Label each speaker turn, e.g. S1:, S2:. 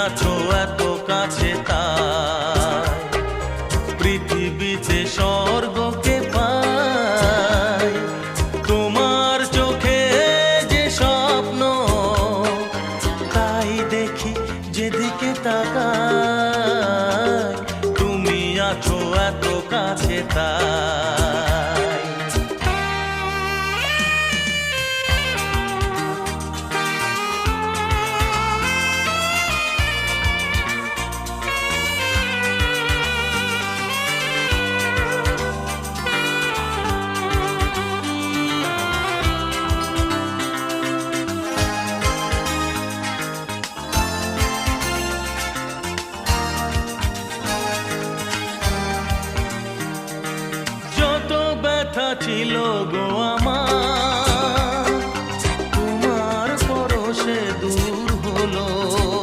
S1: আছো এত কাছে, তাই পৃথিবী যে স্বর্গকে পাই। তোমার চোখে যে স্বপ্ন, তাই দেখি যেদিকে তাকাই। তুমি আছো এত কাছে, তাই ছিল গো